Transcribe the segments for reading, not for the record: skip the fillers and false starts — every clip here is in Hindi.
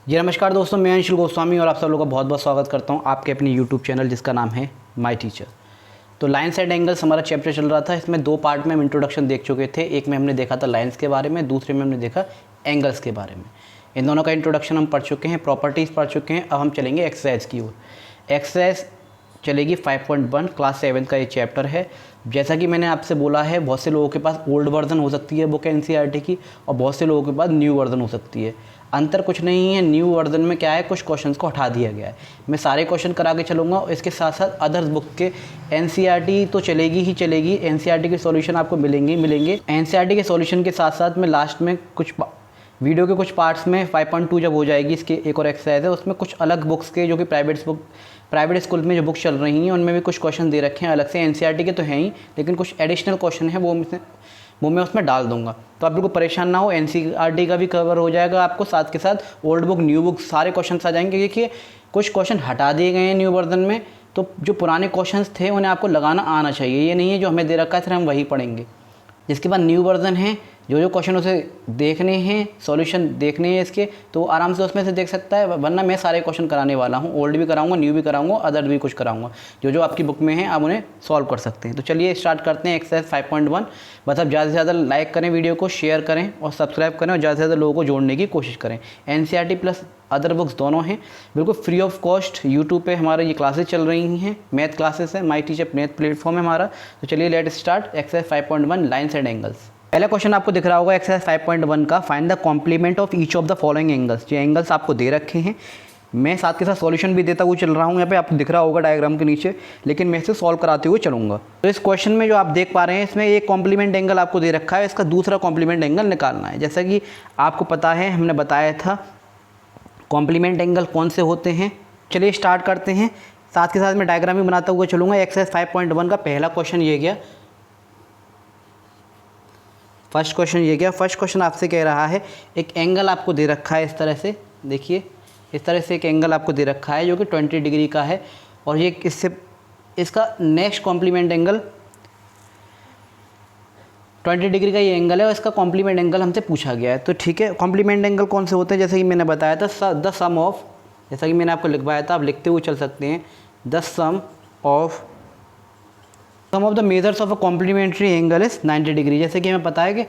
जी नमस्कार दोस्तों, मैं अंशुल गोस्वामी और आप सब लोगों का बहुत बहुत स्वागत करता हूं आपके अपने यूट्यूब चैनल जिसका नाम है माय टीचर। तो लाइन्स एंड एंगल्स हमारा चैप्टर चल रहा था। इसमें दो पार्ट में हम इंट्रोडक्शन देख चुके थे। एक में हमने देखा था लाइन्स के बारे में, दूसरे में हमने देखा एंगल्स के बारे में। इन दोनों का इंट्रोडक्शन हम पढ़ चुके हैं, प्रॉपर्टीज़ पढ़ चुके हैं। अब हम चलेंगे एक्सरसाइज की ओर। एक्सरसाइज चलेगी 5.1 क्लास 7 का ये चैप्टर है। जैसा कि मैंने आपसे बोला है, बहुत से लोगों के पास ओल्ड वर्जन हो सकती है बुक एनसीईआरटी की और बहुत से लोगों के पास न्यू वर्जन हो सकती है। अंतर कुछ नहीं है। न्यू वर्जन में क्या है, कुछ क्वेश्चंस को हटा दिया गया है। मैं सारे क्वेश्चन करा के चलूँगा और इसके साथ साथ अदर्स बुक के एनसीईआरटी तो चलेगी ही चलेगी। एनसीईआरटी के सॉल्यूशन आपको मिलेंगे। एनसीईआरटी के सॉल्यूशन के साथ साथ मैं लास्ट में कुछ वीडियो के कुछ पार्ट्स में 5.2 जब हो जाएगी, इसके एक और एक्सरसाइज है, उसमें कुछ अलग बुक्स के जो कि प्राइवेट स्कूल में जो बुक चल रही हैं उनमें भी कुछ क्वेश्चन दे रखे हैं अलग से। एनसीईआरटी के तो हैं ही, लेकिन कुछ एडिशनल क्वेश्चन है वो मैं उसमें डाल दूंगा। तो आप बिल्कुल परेशान ना हो, एनसीईआरटी का भी कवर हो जाएगा आपको, साथ के साथ ओल्ड बुक न्यू बुक सारे क्वेश्चन आ जाएंगे। देखिए कुछ क्वेश्चन हटा दिए गए हैं न्यू वर्जन में, तो जो पुराने क्वेश्चंस थे उन्हें आपको लगाना आना चाहिए। ये नहीं है जो हमें दे रखा है फिर हम वही पढ़ेंगे। जिसके बाद न्यू वर्जन है, जो क्वेश्चन उसे देखने हैं, सॉल्यूशन देखने हैं इसके, तो आराम से उसमें से देख सकता है। वरना मैं सारे क्वेश्चन कराने वाला हूँ, ओल्ड भी कराऊंगा, न्यू भी कराऊंगा, अदर भी कुछ कराऊंगा। जो आपकी बुक में है आप उन्हें सॉल्व कर सकते हैं। तो चलिए स्टार्ट करते हैं एक्सरसाइज 5.1। बस आप ज़्यादा से ज़्यादा लाइक करें, वीडियो को शेयर करें और सब्सक्राइब करें और ज़्यादा से ज़्यादा लोगों को जोड़ने की कोशिश करें। एनसीईआरटी प्लस अदर बुक्स दोनों हैं, बिल्कुल फ्री ऑफ कॉस्ट। यूट्यूब पे हमारे ये क्लासेस चल रही हैं, मैथ क्लासेस है, माय टीचर मैथ प्लेटफॉर्म है हमारा। तो चलिए let start exercise 5.1 lines and angles. पहला क्वेश्चन आपको दिख रहा होगा एक्सरसाइज 5.1 का, find the complement of each of the following angles. जो एंगल्स आपको दे रखे हैं, मैं साथ के साथ सॉल्यूशन भी देता हुआ चल रहा हूँ। यहाँ पे आपको दिख रहा होगा डायग्राम के नीचे, लेकिन मैं इसे सॉल्व कराते हुए चलूँगा। तो इस क्वेश्चन में जो आप देख पा रहे हैं, इसमें एक कॉम्प्लीमेंट एंगल आपको दे रखा है, इसका दूसरा कॉम्प्लीमेंट एंगल निकालना है। जैसा कि आपको पता है, हमने बताया था कॉम्प्लीमेंट एंगल कौन से होते हैं। चलिए स्टार्ट करते हैं, साथ के साथ मैं डायग्राम भी बनाता हुआ चलूँगा। एक्सरसाइज 5.1 का पहला क्वेश्चन ये गया। फर्स्ट क्वेश्चन आपसे कह रहा है, एक एंगल आपको दे रखा है इस तरह से। देखिए इस तरह से एक एंगल आपको दे रखा है जो कि 20 डिग्री का है, और ये इसका नेक्स्ट कॉम्प्लीमेंट एंगल 20 डिग्री का ये एंगल है और इसका कॉम्प्लीमेंट एंगल हमसे पूछा गया है। तो ठीक है, कॉम्प्लीमेंट एंगल कौन से होते हैं, जैसे कि मैंने बताया था द सम ऑफ, जैसा कि मैंने आपको लिखवाया था, आप लिखते हुए चल सकते हैं, the sum of the measures of a complementary angle is 90 degree. जैसे कि हमें पता है कि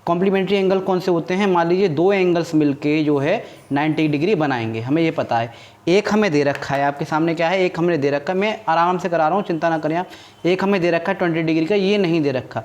कॉम्प्लीमेंट्री एंगल कौन से होते हैं। मान लीजिए दो एंगल्स मिलके जो है 90 डिग्री बनाएंगे, हमें ये पता है। एक हमें दे रखा है, आपके सामने क्या है, एक हमने दे रखा है, मैं आराम से करा रहा हूँ, चिंता ना करें आप। एक हमें दे रखा है 20 डिग्री का, ये नहीं दे रखा।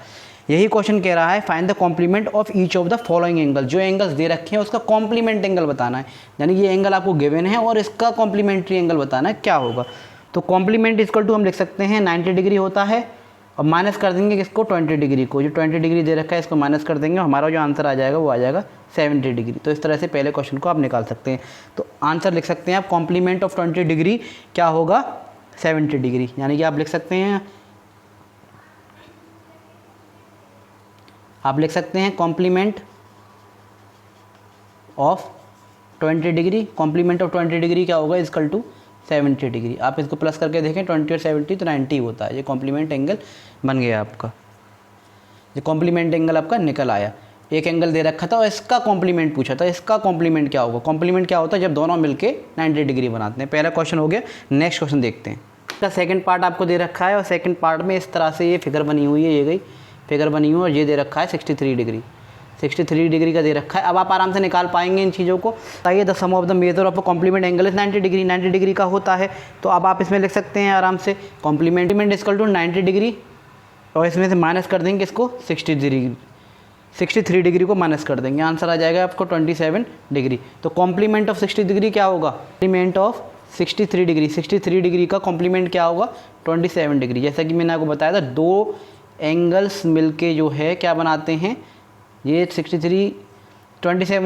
यही क्वेश्चन कह रहा है, find the complement of each of the following angle. जो एंगल्स दे रखे हैं उसका कॉम्प्लीमेंट एंगल बताना है, यानी ये एंगल आपको गिवन है और इसका कॉम्प्लीमेंट्री एंगल बताना है क्या होगा। तो कॉम्प्लीमेंट इक्वल टू हम लिख सकते हैं 90 डिग्री होता है, और माइनस कर देंगे किसको, 20 डिग्री को। जो 20 डिग्री दे रखा है इसको माइनस कर देंगे, हमारा जो आंसर आ जाएगा वो आ जाएगा 70 डिग्री। तो इस तरह से पहले क्वेश्चन को आप निकाल सकते हैं। तो आंसर लिख सकते हैं आप, कॉम्प्लीमेंट ऑफ 20 डिग्री क्या होगा, 70 डिग्री। यानी कि आप लिख सकते हैं complement of 20 degree. Complement of 20 degree क्या होगा, इक्वल टू 70 डिग्री। आप इसको प्लस करके देखें, 20 और 70 तो 90 होता है। ये कॉम्प्लीमेंट एंगल बन गया आपका, ये कॉम्प्लीमेंट एंगल आपका निकल आया। एक एंगल दे रखा था और इसका कॉम्प्लीमेंट पूछा था, इसका कॉम्प्लीमेंट क्या होगा। कॉम्प्लीमेंट क्या होता है, जब दोनों मिलके 90 डिग्री बनाते हैं। पहला क्वेश्चन हो गया। नेक्स्ट क्वेश्चन देखते हैं। इसका सेकंड पार्ट आपको दे रखा है और सेकंड पार्ट में इस तरह से ये फिगर बनी हुई है, ये गई फिगर बनी हुई है, और ये दे रखा है 63 डिग्री। 63 डिग्री का दे रखा है। अब आप आराम से निकाल पाएंगे इन चीज़ों को। ताकि the sum of the measure of a complement angle is 90 degree, 90 degree का होता है। तो अब आप इसमें लिख सकते हैं आराम से, कॉम्प्लीमेंट इक्वल टू 90 डिग्री, और इसमें से माइनस कर देंगे इसको 63 डिग्री को माइनस कर देंगे, आंसर आ जाएगा आपको 27 डिग्री। तो कॉम्प्लीमेंट ऑफ 60 डिग्री क्या होगा, कॉम्प्लीमेंट ऑफ 63 डिग्री, 63 डिग्री का कॉम्प्लीमेंट क्या होगा, 27 डिग्री। जैसा कि मैंने आपको बताया था, दो एंगल्स मिलके जो है क्या बनाते हैं, ये 27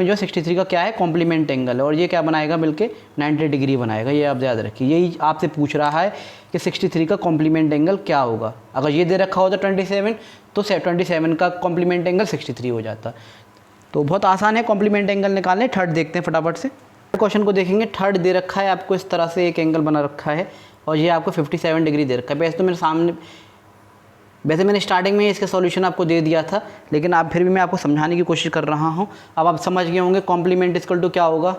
जो 63 का क्या है, कॉम्प्लीमेंट एंगल है, और ये क्या बनाएगा मिलके 90 डिग्री बनाएगा। ये आप याद रखिए, यही आपसे पूछ रहा है कि 63 का कॉम्प्लीमेंट एंगल क्या होगा। अगर ये दे रखा होता 27 तो 27 का कॉम्प्लीमेंट एंगल 63 हो जाता। तो बहुत आसान है कॉम्प्लीमेंट एंगल निकालने। थर्ड देखते हैं फटाफट से। क्वेश्चन को देखेंगे। थर्ड दे रखा है आपको इस तरह से एक एंगल बना रखा है, और ये आपको 57 डिग्री दे रखा है। वैसे मैंने स्टार्टिंग में इसका सॉल्यूशन आपको दे दिया था, लेकिन आप फिर भी मैं आपको समझाने की कोशिश कर रहा हूँ। अब आप समझ गए होंगे कॉम्प्लीमेंट इक्वल टू क्या होगा,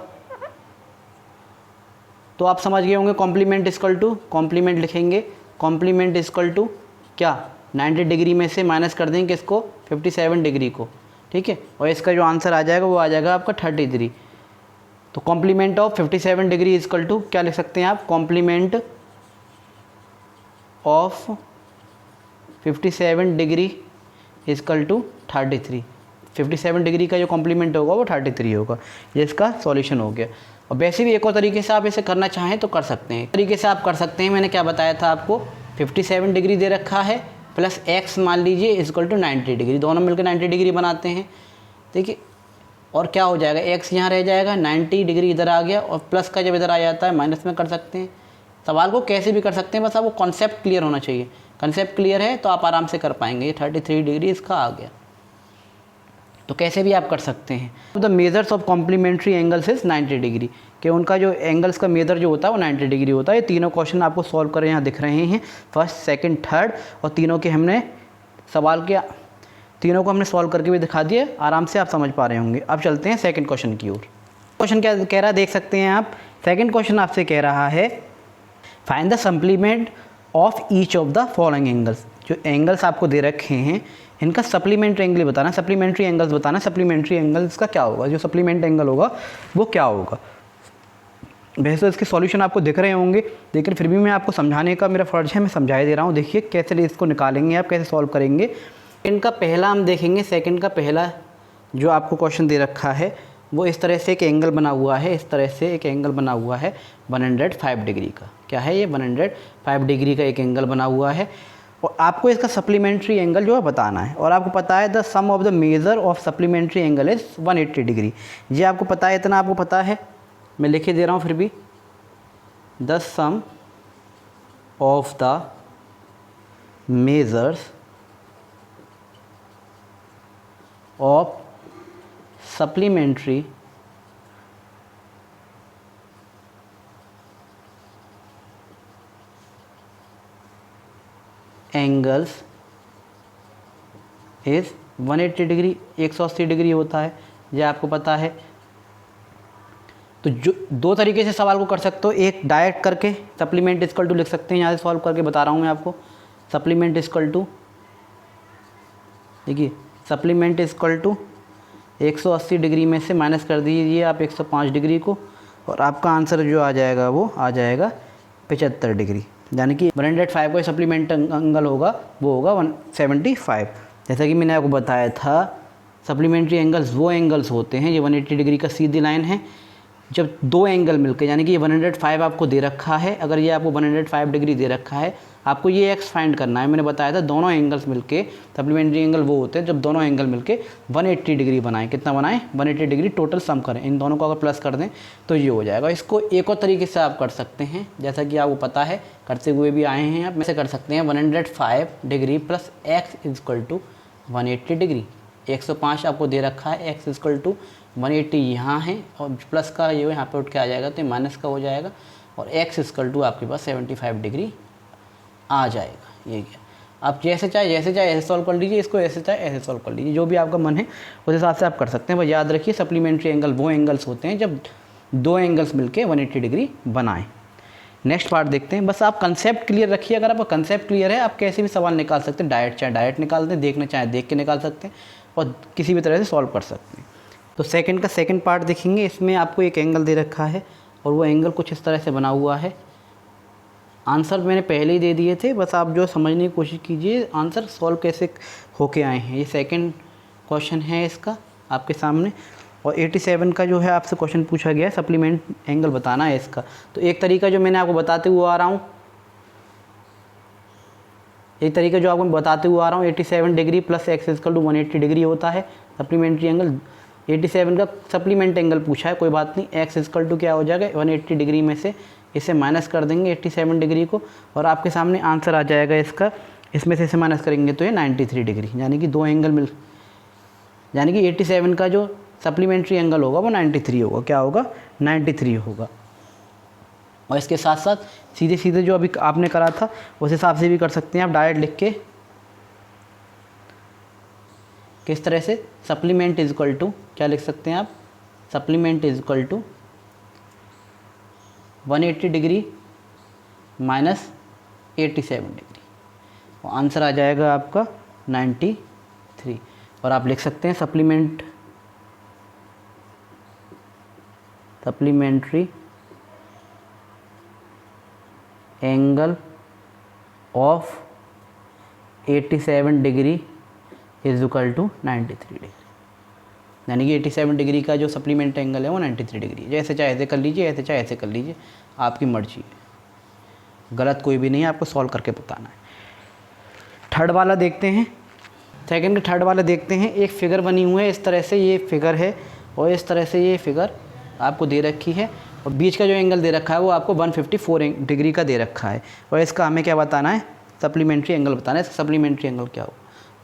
तो आप समझ गए होंगे कॉम्प्लीमेंट इक्वल टू, कॉम्प्लीमेंट लिखेंगे, कॉम्प्लीमेंट इक्वल टू क्या 90 डिग्री में से माइनस कर देंगे इसको 57 डिग्री को, ठीक है, और इसका जो आंसर आ जाएगा वो आ जाएगा आपका 33। तो complement of 57 degree equal to क्या लिख सकते हैं आप, complement of 57 degree equal to 33। 57 degree का जो कॉम्प्लीमेंट होगा वो 33 होगा। ये इसका सॉल्यूशन हो गया। और वैसे भी एक और तरीके से आप इसे करना चाहें तो कर सकते हैं, तरीके से आप कर सकते हैं। मैंने क्या बताया था आपको, 57 डिग्री दे रखा है प्लस एक्स मान लीजिए इक्वल टू 90 डिग्री, दोनों मिलकर 90 डिग्री बनाते हैं। देखिए और क्या हो जाएगा, एक्स यहाँ रह जाएगा, 90 डिग्री इधर आ गया, और प्लस का जब इधर आ जाता है माइनस में कर सकते हैं। सवाल को कैसे भी कर सकते हैं, बस आपको कॉन्सेप्ट क्लियर होना चाहिए। कॉन्सेप्ट क्लियर है तो आप आराम से कर पाएंगे। ये 33 डिग्री इसका आ गया, तो कैसे भी आप कर सकते हैं। The measures of complementary angles is 90 degree, कि उनका जो एंगल्स का मेजर जो होता है वो 90 डिग्री होता है। ये तीनों क्वेश्चन आपको सॉल्व कर यहाँ दिख रहे हैं, फर्स्ट सेकंड थर्ड, और तीनों के हमने सवाल के तीनों को हमने सॉल्व करके भी दिखा दिया, आराम से आप समझ पा रहे होंगे। अब चलते हैं सेकंड क्वेश्चन की ओर। क्वेश्चन क्या कह रहा है देख सकते हैं आप। सेकंड क्वेश्चन आपसे कह रहा है find the supplement of each of the following angles. जो एंगल्स आपको दे रखे हैं इनका सप्लीमेंट्री एंगल बताना, सप्लीमेंट्री एंगल्स बताना, सप्लीमेंट्री एंगल्स का क्या होगा, जो सप्लीमेंट एंगल होगा वो क्या होगा। वैसे तो इसके सॉल्यूशन आपको दिख रहे होंगे, लेकिन फिर भी मैं आपको समझाने का मेरा फ़र्ज़ है, मैं समझाई दे रहा हूँ। देखिए कैसे इसको निकालेंगे आप, कैसे सॉल्व करेंगे। इनका पहला हम देखेंगे, सेकंड का पहला जो आपको क्वेश्चन दे रखा है वो इस तरह से एक एंगल बना हुआ है, इस तरह से एक एंगल बना हुआ है 105 डिग्री का। क्या है ये, 105 डिग्री का एक एंगल बना हुआ है, और आपको इसका सप्लीमेंट्री एंगल जो है बताना है। और आपको पता है the sum of the measure of supplementary angle is 180 degree. ये आपको पता है, इतना आपको पता है, मैं लिख ही दे रहा हूँ फिर भी। The sum of the measures of supplementary angles is 180 degree, 180 degree होता है, यह आपको पता है। तो जो दो तरीके से सवाल को कर सकते हो, एक डायरेक्ट करके सप्लीमेंट इक्वल टू लिख सकते हैं, यहाँ से सॉल्व करके बता रहा हूँ मैं आपको। सप्लीमेंट इक्वल टू, देखिए सप्लीमेंट इक्वल टू 180 डिग्री में से माइनस कर दीजिए आप 105 डिग्री को, और आपका आंसर जो आ जाएगा वो आ जाएगा 75 डिग्री। यानी कि 105 का सप्लीमेंट एंगल होगा वो होगा 175। जैसा कि मैंने आपको बताया था, सप्लीमेंट्री एंगल्स वो एंगल्स होते हैं, ये 180 डिग्री का सीधी लाइन है, जब दो एंगल मिलकर, यानी कि ये 105 आपको दे रखा है, अगर ये आपको 105 डिग्री दे रखा है, आपको ये एक्स फाइंड करना है। मैंने बताया था दोनों एंगल्स मिलके, सप्लीमेंट्री एंगल वो होते हैं जब दोनों एंगल मिलके 180 डिग्री बनाएं। कितना बनाएं, 180 डिग्री टोटल सम करें, इन दोनों को अगर प्लस कर दें तो ये हो जाएगा। इसको एक और तरीके से आप कर सकते हैं, जैसा कि आपको पता है, करते हुए भी आए हैं आप, में से कर सकते हैं 105 degree plus X equal to 180 degree. 105 आपको दे रखा है, एक्स इक्वल टू 180 यहाँ है, और प्लस का ये यहाँ पे उठ के आ जाएगा तो माइनस का हो जाएगा, और एक्स इक्वल टू आपके पास 75 डिग्री आ जाएगा। ये क्या, आप जैसे चाहे ऐसे सॉल्व कर लीजिए, इसको ऐसे चाहे ऐसे सॉल्व कर लीजिए, जो भी आपका मन है उस हिसाब से आप कर सकते हैं। बस याद रखिए सप्लीमेंट्री एंगल वो एंगल्स होते हैं जब दो एंगल्स मिलके 180 डिग्री बनाएं। नेक्स्ट पार्ट देखते हैं। बस आप कंसेप्ट क्लियर रखिए, अगर आपका कंसेप्ट क्लियर है आप कैसे भी सवाल निकाल सकते हैं, डायरेक्ट चाहे डायरेक्ट निकाल दें, देखना चाहे देख के निकाल सकते हैं, और किसी भी तरह से सॉल्व कर सकते हैं। तो सेकंड का सेकंड पार्ट देखेंगे, इसमें आपको एक एंगल दे रखा है और वो एंगल कुछ इस तरह से बना हुआ है। आंसर मैंने पहले ही दे दिए थे, बस आप जो समझने की कोशिश कीजिए आंसर सॉल्व कैसे होके आए हैं। ये सेकंड क्वेश्चन है इसका आपके सामने, और 87 का जो है आपसे क्वेश्चन पूछा गया है, सप्लीमेंट एंगल बताना है इसका। तो एक तरीका जो मैंने आपको बताते हुए आ रहा हूँ, एक तरीका जो आपको बताते हुए आ रहा हूँ, 87 degree plus X equal to 180 degree होता है सप्लीमेंट्री एंगल। 87 का सप्लीमेंट एंगल पूछा है, कोई बात नहीं, एक्स इक्वल टू क्या हो जाएगा 180 डिग्री में से इसे माइनस कर देंगे 87 डिग्री को, और आपके सामने आंसर आ जाएगा इसका। इसमें से इसे माइनस करेंगे तो ये 93 डिग्री, यानी कि दो एंगल मिल, यानी कि 87 का जो सप्लीमेंट्री एंगल होगा वो 93 होगा। क्या होगा, 93 होगा। और इसके साथ साथ सीधे सीधे जो अभी आपने करा था उस हिसाब से भी कर सकते हैं आप, डायरेक्ट लिख के। किस तरह से, सप्लीमेंट इज इक्वल टू क्या लिख सकते हैं आप, supplement is equal to 180 degree minus 87 degree, और आंसर आ जाएगा आपका 93। और आप लिख सकते हैं supplementary angle of 87 degree is equal to 93 degree, यानी कि 87 डिग्री का जो सप्लीमेंट एंगल है वो 93 डिग्री है। जैसे चाहे ऐसे कर लीजिए, ऐसे चाहे ऐसे कर लीजिए, आपकी मर्जी है, गलत कोई भी नहीं है, आपको सॉल्व करके बताना है। थर्ड वाला देखते हैं, सेकंड के थर्ड वाला देखते हैं। एक फिगर बनी हुई है, इस तरह से ये फिगर है और इस तरह से ये फिगर आपको दे रखी है, और बीच का जो एंगल दे रखा है वो आपको 154 डिग्री का दे रखा है, और इसका हमें क्या बताना है, सप्लीमेंट्री एंगल बताना है। इसका सप्लीमेंट्री एंगल क्या हो,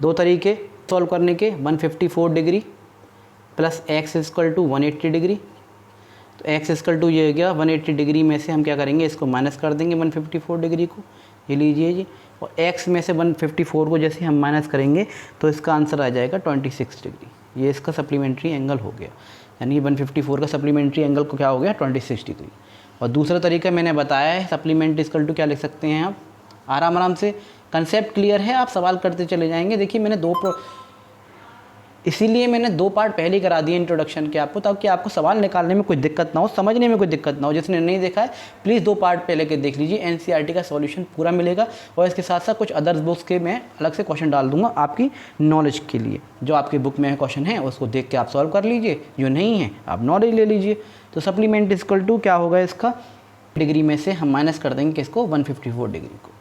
दो तरीके सॉल्व करने के, 154 degree plus X equal to 180 degree. तो एक्स इक्वल टू ये हो गया 180 डिग्री में से हम क्या करेंगे, इसको माइनस कर देंगे 154 डिग्री को, ये लीजिए जी, और x में से 154 को जैसे हम माइनस करेंगे तो इसका आंसर आ जाएगा 26 डिग्री। ये इसका सप्लीमेंट्री एंगल हो गया, यानी 154 का सप्लीमेंट्री एंगल को क्या हो गया, 26 डिग्री। और दूसरा तरीका मैंने बताया है, सप्लीमेंट इक्वल टू क्या लिख सकते हैं आप, आराम आराम से, कंसेप्ट क्लियर है, आप सवाल करते चले जाएंगे। देखिए मैंने इसीलिए मैंने 2 पार्ट पहले ही करा दिए इंट्रोडक्शन के आपको, ताकि आपको सवाल निकालने में कोई दिक्कत ना हो, समझने में कोई दिक्कत ना हो। जिसने नहीं देखा है प्लीज़ 2 पार्ट पहले के देख लीजिए, एनसीईआरटी का सॉल्यूशन पूरा मिलेगा, और इसके साथ साथ कुछ अदर्स बुक्स के मैं अलग से क्वेश्चन डाल दूंगा आपकी नॉलेज के लिए। जो आपकी बुक में क्वेश्चन है उसको देख के आप सॉल्व कर लीजिए, जो नहीं है आप नॉलेज ले लीजिए। तो सप्लीमेंट इक्वल टू क्या होगा, इसका डिग्री में से हम माइनस कर देंगे किसको, 154 डिग्री को,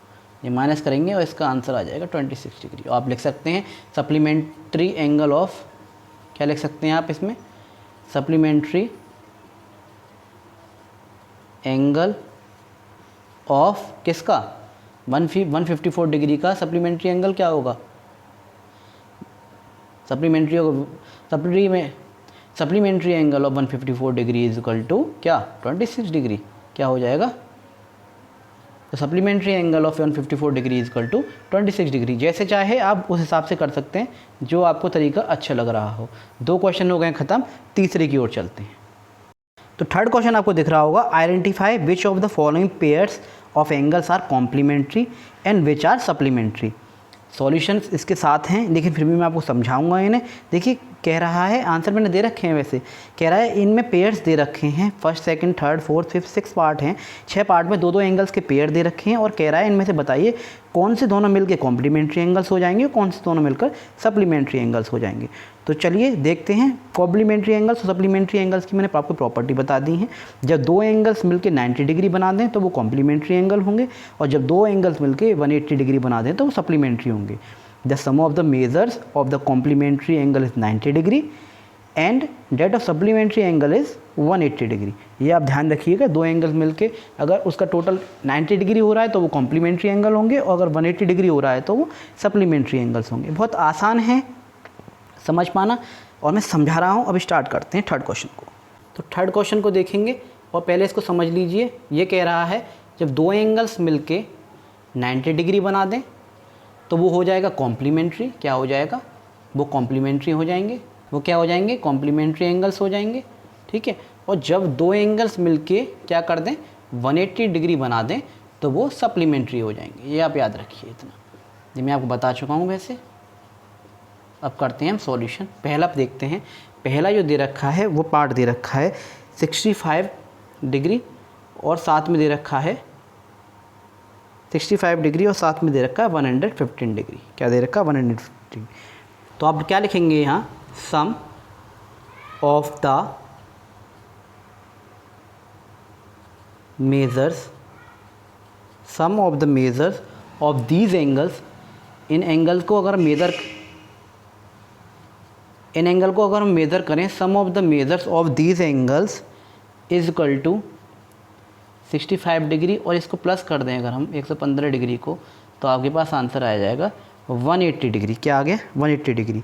ये माइनस करेंगे और इसका आंसर आ जाएगा 26 डिग्री। और आप लिख सकते हैं सप्लीमेंट्री एंगल ऑफ, क्या लिख सकते हैं आप इसमें, सप्लीमेंट्री एंगल ऑफ किसका, 154 डिग्री का सप्लीमेंट्री एंगल क्या होगा, supplementary angle of 154 degree is equal to क्या, 26 डिग्री, क्या हो जाएगा, तो supplementary angle of 154 degree is equal to 26 degree. जैसे चाहे आप उस हिसाब से कर सकते हैं, जो आपको तरीका अच्छा लग रहा हो। 2 क्वेश्चन हो गए ख़त्म, तीसरे की ओर चलते हैं। तो थर्ड क्वेश्चन आपको दिख रहा होगा, identify which of the following pairs of angles are complementary and which are supplementary. Solutions इसके साथ हैं, लेकिन फिर भी मैं आपको समझाऊंगा इन्हें। देखिए कह रहा है, आंसर मैंने दे रखे हैं, वैसे कह रहा है इनमें पेयर्स दे रखे हैं, first second third fourth fifth 6 part हैं, 6 पार्ट में 2-2 एंगल्स के पेयर दे रखे हैं, और कह रहा है इनमें से बताइए कौन से दोनों मिलकर कॉम्प्लीमेंट्री एंगल्स हो जाएंगे, कौन से दोनों मिलकर सप्लीमेंट्री एंगल्स हो जाएंगे। तो चलिए देखते हैं। कॉम्प्लीमेंट्री एंगल्स और सप्लीमेंट्री एंगल्स की मैंने आपको प्रॉपर्टी बता दी है। जब 2 एंगल्स मिलकर 90 डिग्री बना दें तो वो कॉम्प्लीमेंट्री एंगल होंगे, और जब 2 एंगल्स मिलकर 180 डिग्री बना दें तो वो सप्लीमेंट्री होंगे। The sum of the measures of the complementary angle is 90 degree and that of supplementary angle is 180 degree. ये आप ध्यान रखिएगा, 2 एंगल्स मिलके अगर उसका टोटल 90 डिग्री हो रहा है तो वो कॉम्प्लीमेंट्री एंगल होंगे, और अगर 180 डिग्री हो रहा है तो वो सप्लीमेंट्री एंगल्स होंगे। बहुत आसान है समझ पाना, और मैं समझा रहा हूँ। अभी स्टार्ट करते हैं थर्ड क्वेश्चन को। तो थर्ड क्वेश्चन को देखेंगे, और पहले इसको समझ लीजिए। ये कह रहा है जब 2 एंगल्स मिलके 90 डिग्री बना दें तो वो हो जाएगा कॉम्प्लीमेंट्री। क्या हो जाएगा, वो कॉम्प्लीमेंट्री हो जाएंगे, वो क्या हो जाएंगे, कॉम्प्लीमेंट्री एंगल्स हो जाएंगे, ठीक है। और जब 2 एंगल्स मिलके क्या कर दें, 180 डिग्री बना दें तो वो सप्लीमेंट्री हो जाएंगे। ये आप याद रखिए, इतना ये मैं आपको बता चुका हूँ वैसे। अब करते हैं हम सॉल्यूशन। पहला देखते हैं, पहला जो दे रखा है वो पार्ट दे रखा है 65 डिग्री, और साथ में दे रखा है 65 डिग्री, और साथ में दे रखा है 115 डिग्री। क्या दे रखा है, 115 डिग्री। तो आप क्या लिखेंगे यहाँ, sum of the measures, sum of the measures of these angles. इन एंगल को अगर हम मेज़र करें, sum of the measures of these angles is equal to 65 degree, और इसको प्लस कर दें अगर हम 115 डिग्री को, तो आपके पास आंसर आ जाएगा 180 डिग्री। क्या आ गया, 180 डिग्री।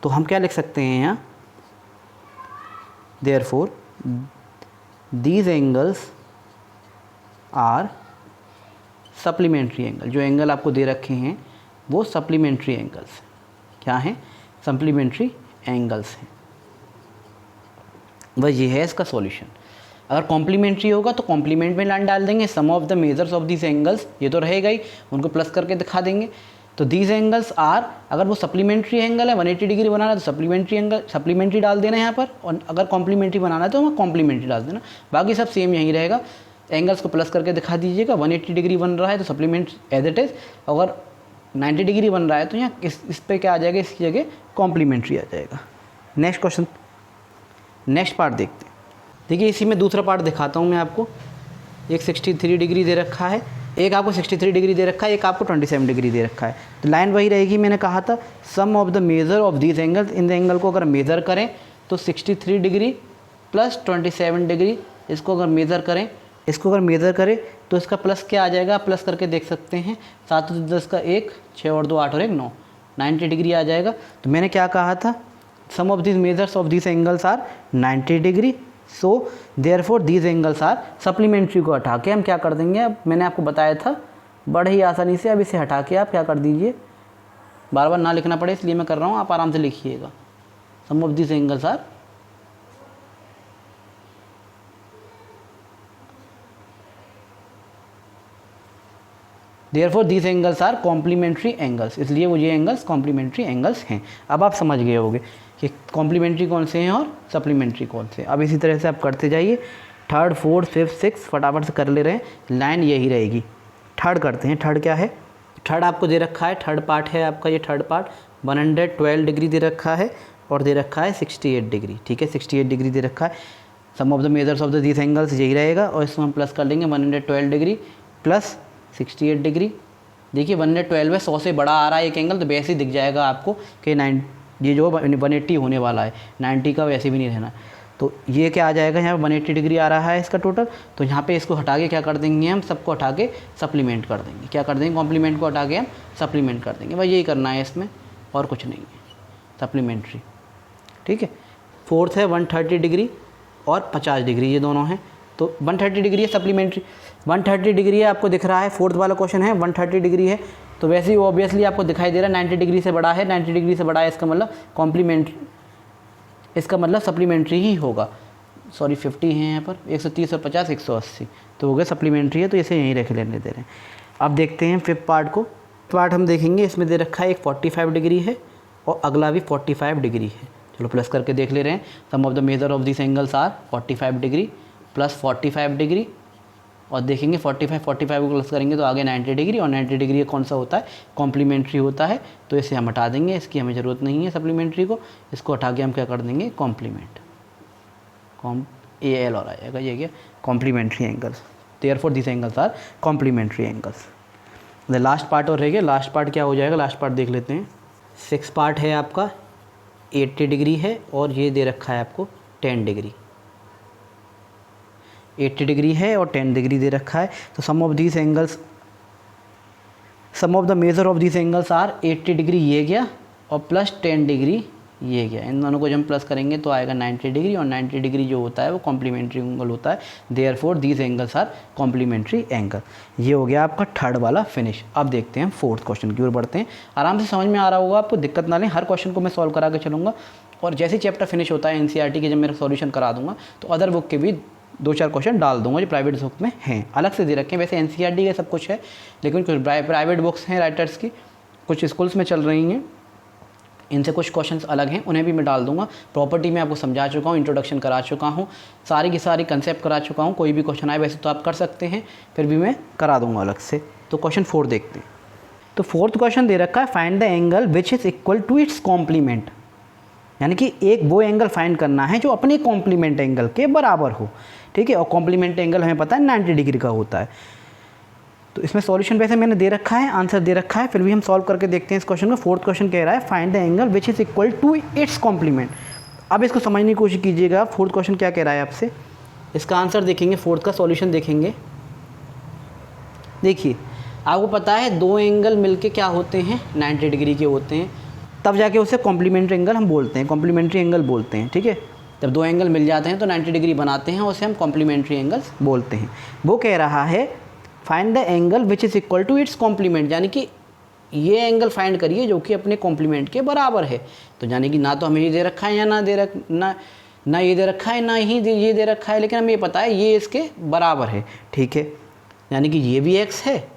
तो हम क्या लिख सकते हैं यहाँ, therefore these angles are supplementary angle. जो एंगल आपको दे रखे हैं वो सप्लीमेंट्री एंगल्स क्या हैं, सप्लीमेंट्री एंगल्स हैं। वह ये है इसका सॉल्यूशन। अगर कॉम्प्लीमेंट्री होगा तो कॉम्प्लीमेंट में लाइन डाल देंगे, sum of the measures of these angles, ये तो रहेगा ही, उनको प्लस करके दिखा देंगे। तो दीज एंगल्स आर, अगर वो सप्लीमेंट्री एंगल है 180 डिग्री बनाना है तो सप्लीमेंट्री एंगल सप्लीमेंट्री डाल देना है यहाँ पर, और अगर कॉम्प्लीमेंट्री बनाना है तो वहाँ कॉम्प्लीमेंट्री डाल देना, बाकी सब सेम यही रहेगा। एंगल्स को प्लस करके दिखा दीजिएगा, 180 डिग्री बन रहा है तो सप्लीमेंट एज इट इज़, अगर 90 डिग्री बन रहा है तो यहाँ इस पर क्या आ जाएगा, इसकी जगह कॉम्प्लीमेंट्री आ जाएगा। नेक्स्ट क्वेश्चन, नेक्स्ट पार्ट देखते हैं। देखिए इसी में दूसरा पार्ट दिखाता हूँ मैं आपको। एक 63 डिग्री दे रखा है, एक आपको 63 डिग्री दे रखा है, एक आपको 27 डिग्री दे रखा है। तो लाइन वही रहेगी, मैंने कहा था sum of the measure of these angles, इन द एंगल को अगर मेज़र करें तो 63 डिग्री प्लस 27 डिग्री, इसको अगर मेज़र करें, इसको अगर मेज़र करें तो इसका प्लस क्या आ जाएगा, प्लस करके देख सकते हैं, 7 और 10 का 1, 6 और 2 8 और 1 9, 90 डिग्री आ जाएगा। तो मैंने क्या कहा था, sum of this measures of this angles are 90 degree, so therefore these angles are supplementary को हटा के हम क्या कर देंगे, अब मैंने आपको बताया था बड़े ही आसानी से, अब इसे हटा के आप क्या कर दीजिए, बार बार ना लिखना पड़े इसलिए मैं कर रहा हूँ, आप आराम से लिखिएगा। Sum of this angles are therefore these angles are complementary angles, इसलिए वो ये एंगल्स कॉम्प्लीमेंट्री एंगल्स हैं। अब आप समझ गए होंगे कि कॉम्प्लीमेंट्री कौन से हैं और सप्लीमेंट्री कौन से। अब इसी तरह से आप करते जाइए, थर्ड फोर्थ फिफ्थ सिक्स फटाफट से कर ले रहे हैं, लाइन यही रहेगी। थर्ड करते हैं, थर्ड क्या है, थर्ड आपको दे रखा है, थर्ड पार्ट है आपका ये थर्ड पार्ट, 112 डिग्री दे रखा है और दे रखा है 68 डिग्री, ठीक है 68 डिग्री दे रखा है। Sum of the measures of the these angles यही रहेगा, और इसको हम प्लस कर लेंगे 112 डिग्री प्लस 68 डिग्री। देखिए 112 है, 100 से बड़ा आ रहा है एक एंगल, तो वैसे ही दिख जाएगा आपको कि ये जो 180 होने वाला है, 90 का वैसे भी नहीं रहना। तो ये क्या आ जाएगा, यहाँ 180 डिग्री आ रहा है इसका टोटल, तो यहाँ पे इसको हटा के क्या कर देंगे हम, सबको हटा के सप्लीमेंट कर देंगे। क्या कर देंगे, कॉम्प्लीमेंट को हटा के हम सप्लीमेंट कर देंगे, भाई यही करना है इसमें और कुछ नहीं है, सप्लीमेंट्री, ठीक है। फोर्थ है 130 डिग्री और 50 डिग्री, ये दोनों हैं, तो 130 डिग्री है सप्लीमेंट्री, 130 डिग्री है आपको दिख रहा है, फोर्थ वाला क्वेश्चन है 130 डिग्री है, तो वैसे ही ऑब्वियसली आपको दिखाई दे रहा है 90 डिग्री से बड़ा है, 90 डिग्री से बड़ा है, इसका मतलब कॉम्प्लीमेंट्री, इसका मतलब सप्लीमेंट्री ही होगा। सॉरी 50 है यहाँ पर, 130 और 50 180, तो हो गया सप्लीमेंट्री है, तो इसे यहीं रख लेने दे रहे हैं। अब देखते हैं फिफ्थ पार्ट को। पार्ट हम देखेंगे, इसमें दे रखा है एक 45 डिग्री है और अगला भी 45 डिग्री है। चलो प्लस करके देख ले रहे हैं, sum of the measure of this angles are 45 degree plus 45 degree, और देखेंगे 45 को प्लस करेंगे तो आगे 90 डिग्री, और 90 डिग्री कौन सा होता है, कॉम्प्लीमेंट्री होता है, तो इसे हम हटा देंगे, इसकी हमें ज़रूरत नहीं है सप्लीमेंट्री को, इसको हटा के हम क्या कर देंगे, कॉम्प्लीमेंट, AL और आएगा, ये क्या complementary angles, therefore this angles are complementary angles. The last part और रह गया, लास्ट पार्ट क्या हो जाएगा, लास्ट पार्ट देख लेते हैं। 6 पार्ट है आपका, 80 डिग्री है और ये दे रखा है आपको 10 डिग्री, 80 डिग्री है और 10 डिग्री दे रखा है। तो sum of this angles, sum of the measure of this angles are 80 degree ये गया और प्लस 10 डिग्री ये गया, इन दोनों को जब हम प्लस करेंगे तो आएगा 90 डिग्री, और 90 डिग्री जो होता है वो कॉम्प्लीमेंट्री एंगल होता है, therefore these angles are complementary angle. ये हो गया आपका थर्ड वाला फिनिश। अब देखते हैं फोर्थ क्वेश्चन की ओर बढ़ते हैं। आराम से समझ में आ रहा होगा आपको, दिक्कत ना लें, हर क्वेश्चन को मैं सॉल्व करा के चलूँगा, और जैसे ही चैप्टर फिनिश होता है NCERT के जब मेरा सॉल्यूशन करा दूँगा तो अदर बुक के भी 2-4 क्वेश्चन डाल दूंगा जो प्राइवेट बुक में हैं, अलग से दे रखे हैं। वैसे NCERT के सब कुछ है, लेकिन कुछ प्राइवेट बुक्स हैं राइटर्स की, कुछ स्कूल्स में चल रही हैं, इनसे कुछ क्वेश्चंस अलग हैं, उन्हें भी मैं डाल दूंगा। प्रॉपर्टी में आपको समझा चुका हूँ, इंट्रोडक्शन करा चुका हूँ, सारी की सारी कंसेप्ट करा चुका हूँ। कोई भी क्वेश्चन आए वैसे तो आप कर सकते हैं, फिर भी मैं करा दूंगा अलग से। तो क्वेश्चन 4 देखते हैं। तो फोर्थ क्वेश्चन दे रखा है, find the angle which is equal to its complement, यानी कि एक वो एंगल फाइंड करना है जो अपने कॉम्प्लीमेंट एंगल के बराबर हो, ठीक है। और कॉम्प्लीमेंट एंगल हमें पता है 90 डिग्री का होता है। तो इसमें सॉल्यूशन वैसे मैंने दे रखा है, आंसर दे रखा है, फिर भी हम सॉल्व करके देखते हैं इस क्वेश्चन को। फोर्थ क्वेश्चन कह रहा है, find the angle which is equal to its complement. अब इसको समझने की कोशिश कीजिएगा, फोर्थ क्वेश्चन क्या कह रहा है आपसे। इसका आंसर देखेंगे, फोर्थ का सॉल्यूशन देखेंगे। देखिए आपको पता है दो एंगल मिलके क्या होते हैं, 90 डिग्री के होते हैं, तब जाके उसे कॉम्प्लीमेंट्री एंगल हम बोलते हैं, कॉम्प्लीमेंट्री एंगल बोलते हैं, ठीक है। जब दो एंगल मिल जाते हैं तो 90 डिग्री बनाते हैं, उसे हम कॉम्प्लीमेंट्री एंगल्स बोलते हैं। वो कह रहा है find the angle which is equal to its complement, यानी कि ये एंगल फाइंड करिए जो कि अपने कॉम्प्लीमेंट के बराबर है। तो यानी कि ना तो हमें ये दे रखा है या ना ना ये दे रखा है ना ही ये दे रखा है, लेकिन हमें ये पता है ये इसके बराबर है, ठीक है। यानी कि ये भी x है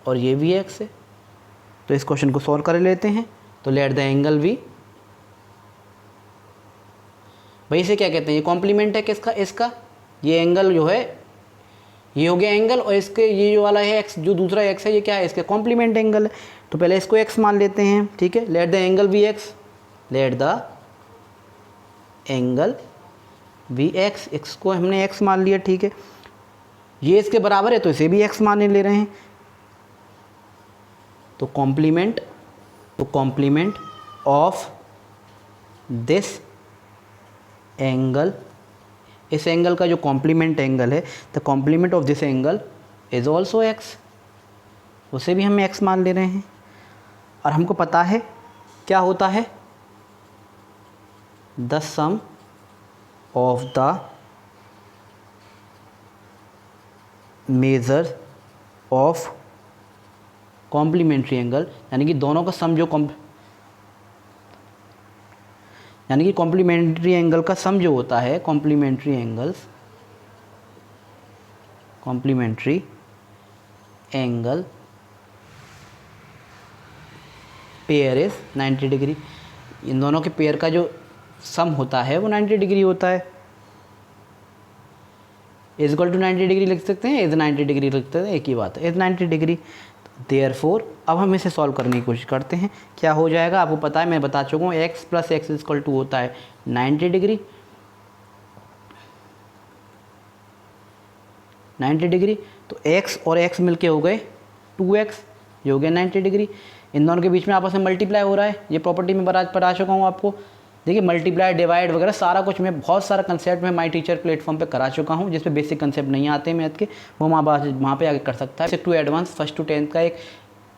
और ये भी x है। तो इस क्वेश्चन को सॉल्व कर लेते हैं। तो लेट द एंगल भी, भाई इसे क्या कहते हैं, ये कॉम्प्लीमेंट है किसका, इसका। ये एंगल जो है ये हो गया एंगल, और इसके ये जो वाला है x, जो दूसरा x है, ये क्या है, इसके कॉम्प्लीमेंट एंगल है। तो पहले इसको x मान लेते हैं, ठीक है। लेट द एंगल भी x, लेट द एंगल भी x, x को हमने x मान लिया, ठीक है। ये इसके बराबर है तो इसे भी x माने ले रहे हैं। तो कॉम्प्लीमेंट ऑफ दिस एंगल, इस एंगल का जो कॉम्प्लीमेंट एंगल है, the complement of this angle is also x, उसे भी हम x मान ले रहे हैं। और हमको पता है क्या होता है, the sum of the measure of complementary angle, यानी कि दोनों का सम जो यानी कि कॉम्प्लीमेंट्री एंगल का सम जो होता है, complementary angle pair is 90 degree. इन दोनों के पेयर का जो सम होता है वो 90 डिग्री होता है। इज इक्वल टू 90 डिग्री लिख सकते हैं, इज 90 डिग्री लिख सकते हैं, एक ही बात है, इज 90 डिग्री। देयरफॉर अब हम इसे सॉल्व करने की कोशिश करते हैं। क्या हो जाएगा आपको पता है, मैं बता चुका हूँ, x plus X is equal to होता है 90 डिग्री, 90 डिग्री। तो x और x मिलके हो गए 2x, ये हो गया 90 डिग्री। इन दोनों के बीच में आपस में मल्टीप्लाई हो रहा है, ये प्रॉपर्टी में पढ़ा चुका हूँ आपको। देखिए मल्टीप्लाई, डिवाइड वगैरह सारा कुछ मैं बहुत सारा कंसेप्ट में माई टीचर प्लेटफॉर्म पे करा चुका हूँ, जिसमें बेसिक कंसेप्ट नहीं आते मैथ के, वो वहाँ पे आगे कर सकता है। 6 to advance, 1st to 10th का एक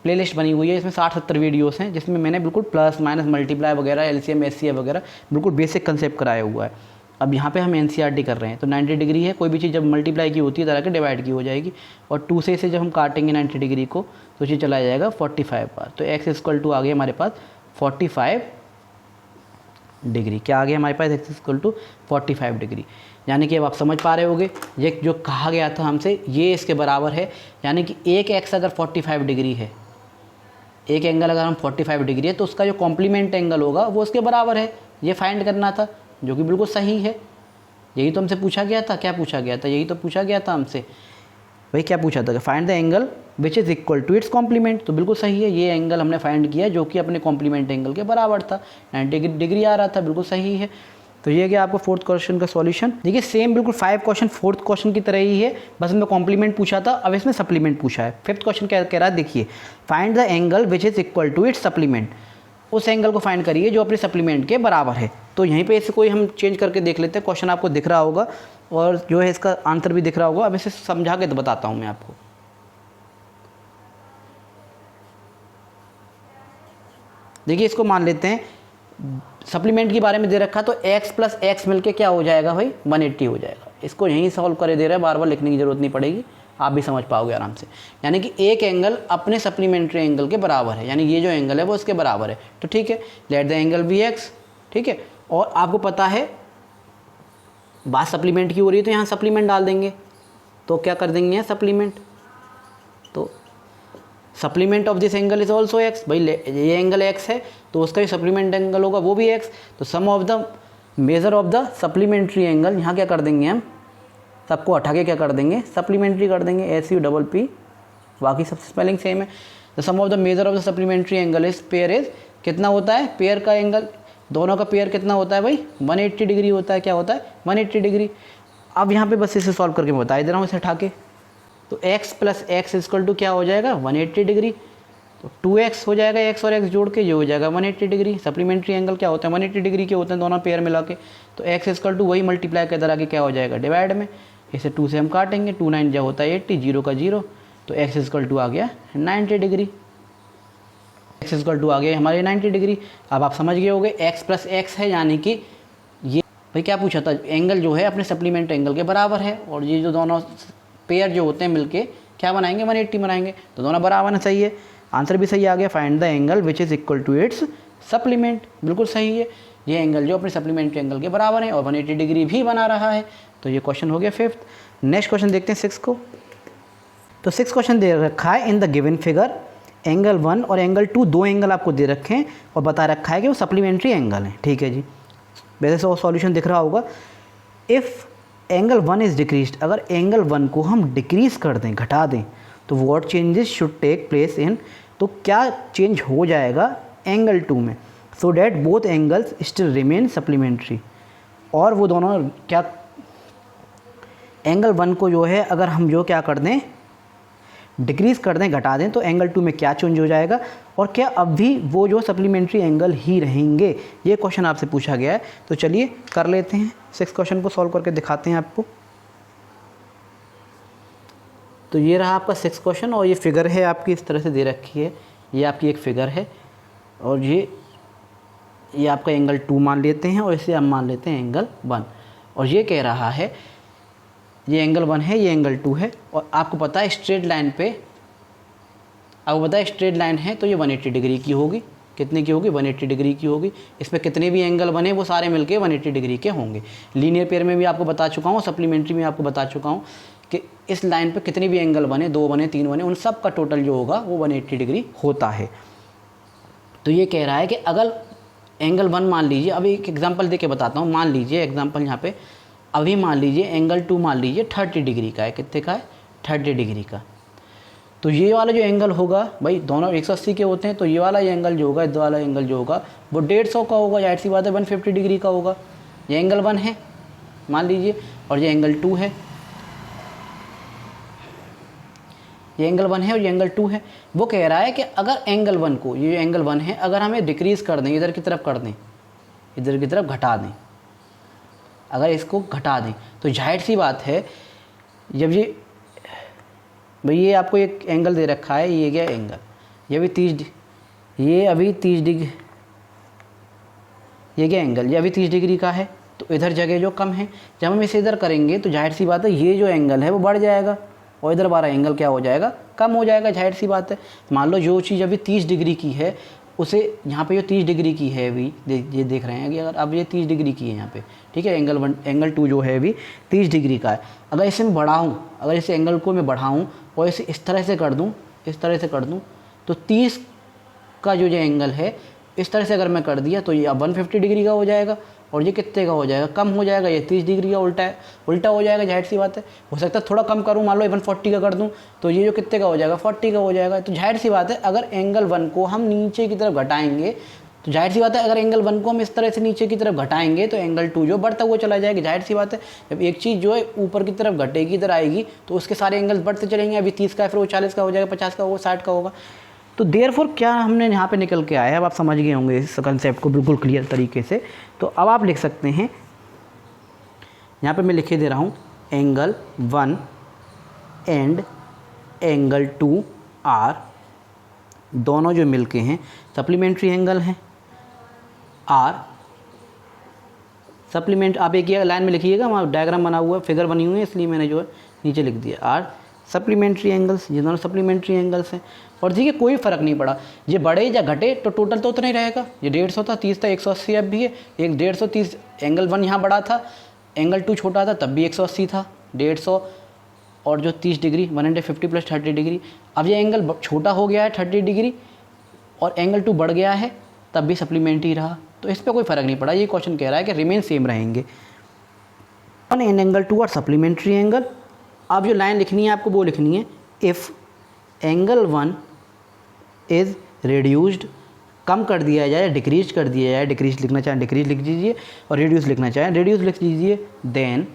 प्लेलिस्ट बनी हुई है, इसमें 60-70 वीडियोस हैं, जिसमें मैंने बिल्कुल प्लस माइनस मल्टीप्लाई वगैरह, LCM SCF वगैरह बिल्कुल बेसिक कंसेप्ट कराया हुआ है। अब यहाँ पे हम NCERT कर रहे हैं, तो 90 डिग्री है, कोई भी चीज़ जब मल्टीप्लाई की होती है तरह के डिवाइड की हो जाएगी, और 2 से इसे जब हम काटेंगे 90 डिग्री को तो ये चला जाएगा 45 बार। तो x इक्वल टू आ गया हमारे पास 45 डिग्री। क्या आ गया हमारे पास, x इक्वल टू 45 डिग्री। यानी कि अब आप समझ पा रहे होगे, ये जो कहा गया था हमसे ये इसके बराबर है। यानी कि एक x अगर 45 डिग्री है, एक एंगल अगर हम 45 डिग्री है, तो उसका जो कॉम्प्लीमेंट एंगल होगा वो उसके बराबर है। ये फाइंड करना था, जो कि बिल्कुल सही है। यही तो हमसे पूछा गया था, क्या पूछा गया था, यही तो पूछा गया था हमसे। भाई क्या पूछा था, find the angle which is equal to its complement. तो बिल्कुल सही है, ये एंगल हमने फाइंड किया जो कि अपने कॉम्प्लीमेंट एंगल के बराबर था, 90 डिग्री आ रहा था, बिल्कुल सही है। तो ये गया आपको 4th क्वेश्चन का सॉल्यूशन। देखिए सेम बिल्कुल 5 क्वेश्चन 4th क्वेश्चन की तरह ही है, बस इसमें कॉम्प्लीमेंट पूछा था, अब इसमें सप्लीमेंट पूछा है। 5th क्वेश्चन क्या कह रहा है, देखिए find the angle which is equal to its supplement. उस एंगल को फाइंड करिए जो अपने सप्लीमेंट के बराबर है। तो यहीं पे इसे कोई हम चेंज करके देख लेते हैं। क्वेश्चन आपको दिख रहा होगा और जो है इसका आंसर भी दिख रहा होगा। अब इसे समझा के तो बताता हूँ मैं आपको। देखिए इसको मान लेते हैं, सप्लीमेंट के बारे में दे रखा, तो x प्लस एक्स मिलके क्या हो जाएगा भाई, 180 हो जाएगा। इसको यहीं सॉल्व करे दे रहा है, बार बार लिखने की ज़रूरत नहीं पड़ेगी, आप भी समझ पाओगे आराम से। यानी कि एक एंगल अपने सप्लीमेंट्री एंगल के बराबर है, यानी ये जो एंगल है वो इसके बराबर है। तो ठीक है, let the angle be x, ठीक है। और आपको पता है बात सप्लीमेंट की हो रही है, तो यहाँ सप्लीमेंट डाल देंगे। तो क्या कर देंगे यहाँ सप्लीमेंट, तो supplement of this angle is also x। भाई ये एंगल x है तो उसका जो सप्लीमेंट एंगल होगा वो भी x। तो sum of the measure of the supplementary angle, यहाँ क्या कर देंगे हम, सबको हटा के क्या कर देंगे, सप्लीमेंट्री कर देंगे, SUPP, बाकी सब स्पेलिंग सेम है। The sum of the measure of the supplementary angle is pair is, कितना होता है पेयर का एंगल, दोनों का पेयर कितना होता है भाई, 180 डिग्री होता है। क्या होता है, 180 डिग्री। अब यहाँ पे बस इसे सॉल्व करके मैं बता दे रहा हूँ इसे हटा के। तो x plus X equal to क्या हो जाएगा, 180 डिग्री। तो 2x हो जाएगा, x और x जोड़ के ये हो जाएगा 180 डिग्री। सप्लीमेंट्री एंगल क्या होता है, 180 डिग्री के होते हैं दोनों पेयर मिला के। तो x इक्वल टू वही मल्टीप्लाई के तरह के क्या हो जाएगा, डिवाइड में। इसे 2 से हम काटेंगे, 2 9 जो होता है 80, 0 का 0। तो x इक्वल टू आ गया 90 डिग्री। x इक्वल टू आ गया हमारे 90 डिग्री। अब आप समझ गए होंगे x प्लस एक्स है, यानी कि ये भाई क्या पूछा था, एंगल जो है अपने सप्लीमेंट एंगल के बराबर है, और ये जो दोनों पेयर जो होते हैं मिलके क्या बनाएंगे, 180 बनाएंगे। तो दोनों बराबर होना चाहिए, आंसर भी सही आ गया। Find the angle which is equal to its supplement, बिल्कुल सही है। ये एंगल जो अपने सप्लीमेंट्री एंगल के बराबर है और 180 डिग्री भी बना रहा है। तो ये क्वेश्चन हो गया फिफ्थ। नेक्स्ट क्वेश्चन देखते हैं 6 को। तो 6 क्वेश्चन दे रखा है, in the given figure angle 1 और एंगल 2, दो एंगल आपको दे रखे हैं और बता रखा है कि वो सप्लीमेंट्री एंगल हैं। ठीक है जी, वैसे तो सॉल्यूशन दिख रहा होगा। इफ़ एंगल 1 इज़ डिक्रीज, अगर एंगल 1 को हम डिक्रीज कर दें, घटा दें, तो what changes should take place in, तो क्या चेंज हो जाएगा एंगल 2 में, so that both angles still remain supplementary. और वो दोनों क्या, एंगल 1 को जो है अगर हम जो क्या कर दें, डिक्रीज़ कर दें, घटा दें, तो एंगल 2 में क्या चेंज हो जाएगा और क्या अब भी वो जो सप्लीमेंट्री एंगल ही रहेंगे। ये क्वेश्चन आपसे पूछा गया है। तो चलिए कर लेते हैं, 6 क्वेश्चन को सॉल्व करके दिखाते हैं आपको। तो ये रहा आपका 6 क्वेश्चन और ये फिगर है आपकी इस तरह से दे रखी है। ये आपकी एक फिगर है और ये आपका एंगल 2 मान लेते हैं और इसे हम मान लेते हैं एंगल 1। और ये कह रहा है ये एंगल 1 है, ये एंगल 2 है और आपको पता है स्ट्रेट लाइन पे, आपको पता है स्ट्रेट लाइन है तो ये 180 डिग्री की होगी। कितने की होगी? 180 डिग्री की होगी। इसमें कितने भी एंगल बने वो सारे मिलके 180 डिग्री के होंगे। लीनियर पेयर में भी आपको बता चुका हूँ, सप्लीमेंट्री में आपको बता चुका हूँ कि इस लाइन पे कितने भी एंगल बने, 2 बने, 3 बने, उन सब का टोटल जो होगा वो 180 डिग्री होता है। तो ये कह रहा है कि अगर एंगल 1 मान लीजिए, अभी एक एग्जांपल देके बताता हूँ। मान लीजिए एग्जांपल यहाँ पे, अभी मान लीजिए एंगल 2 मान लीजिए 30 डिग्री का है। कितने का है? 30 डिग्री का। तो ये वाला जो एंगल होगा भाई, दोनों 180 के होते हैं, तो ये वाला एंगल जो होगा, इस वाला एंगल जो होगा वो 150 का होगा। जाहिर सी बात है 150 डिग्री का होगा। ये एंगल 1 है मान लीजिए और ये एंगल 2 है। ये एंगल 1 है और ये एंगल 2 है। वो कह रहा है कि अगर एंगल 1 को, ये जो एंगल 1 है, अगर हमें डिक्रीज़ कर दें, इधर की तरफ कर दें, इधर की तरफ घटा दें, अगर इसको घटा दें, तो जाहिर सी बात है जब ये भाई ये आपको एक एंगल दे रखा है, ये क्या एंगल, ये भी 30, ये अभी 30 डिग्री, ये क्या एंगल, ये अभी 30 डिग्री का है। तो इधर जगह जो कम है, जब हम इसे इधर करेंगे तो जाहिर सी बात है ये जो एंगल है वो बढ़ जाएगा और इधर वाला एंगल क्या हो जाएगा? कम हो जाएगा। जाहिर सी बात है। मान लो जो चीज़ अभी 30 डिग्री की है, उसे यहाँ पे जो 30 डिग्री की है अभी, ये देख रहे हैं कि अगर अब ये 30 डिग्री की है यहाँ पे, ठीक है, एंगल 1, एंगल 2 जो है अभी 30 डिग्री का है। अगर इसे मैं बढ़ाऊँ, अगर इसे एंगल को मैं बढ़ाऊँ और इसे इस तरह से कर दूँ, इस तरह से कर दूँ, तो 30 का जो एंगल है इस तरह से अगर मैं कर दिया तो ये अब 150 डिग्री का हो जाएगा और ये कितने का हो जाएगा? कम हो जाएगा। ये 30 डिग्री का उल्टा हो जाएगा। जाहिर सी बात है। हो सकता है थोड़ा कम करूँ, मान लो 140 का कर दूँ, तो ये जो कितने का हो जाएगा? 40 का हो जाएगा। तो जाहिर सी बात है अगर एंगल 1 को हम नीचे की तरफ घटाएंगे, तो जाहिर सी बात है अगर एंगल 1 को हम इस तरह से नीचे की तरफ घटाएंगे तो एंगल 2 जो बढ़ता हुआ चला जाएगा। जाहिर सी बात है जब एक चीज़ जो है ऊपर की तरफ घटेगी, इधर आएगी, तो उसके सारे एंगल्स बढ़ते चलेंगे। अभी 30 का है, फिर वो 40 का हो जाएगा, 50 का होगा, 60 का होगा। तो देयरफॉर क्या हमने यहाँ पे निकल के आया है, अब आप समझ गए होंगे इस कंसेप्ट को बिल्कुल क्लियर तरीके से। तो अब आप लिख सकते हैं, यहाँ पे मैं लिखे दे रहा हूँ एंगल 1 एंड एंगल 2 आर, दोनों जो मिलके हैं सप्लीमेंट्री एंगल हैं। आर सप्लीमेंट, आप एक लाइन में लिखिएगा, वहाँ डायग्राम बना हुआ है, फिगर बनी हुई है, इसलिए मैंने जो है नीचे लिख दिया आर सप्लीमेंट्री एंगल्स। ये दोनों सप्लीमेंट्री एंगल्स हैं। और देखिए कोई फ़र्क नहीं पड़ा, ये बढ़े या घटे तो टोटल तो उतना ही रहेगा। ये 150 था, 30 था, 180 अब भी है। एक 150, एंगल 1 यहाँ बड़ा था, एंगल 2 छोटा था, तब भी 180 था। 150 और जो 30 डिग्री 150 प्लस 30 डिग्री। अब ये एंगल छोटा हो गया है 30 डिग्री और एंगल 2 बढ़ गया है, तब भी सप्लीमेंट्री रहा। तो इस पर कोई फ़र्क नहीं पड़ा। ये क्वेश्चन कह रहा है कि रिमेन सेम रहेंगे। वन एंड एंगल 2 और सप्लीमेंट्री एंगल। अब जो लाइन लिखनी है आपको वो लिखनी है, इफ़ एंगल 1 इज़ रिड्यूस्ड, कम कर दिया जाए, डिक्रीज कर दिया जाए, डिक्रीज लिखना चाहें डिक्रीज लिख दीजिए और रिड्यूस लिखना चाहें रिड्यूस लिख दीजिए, देन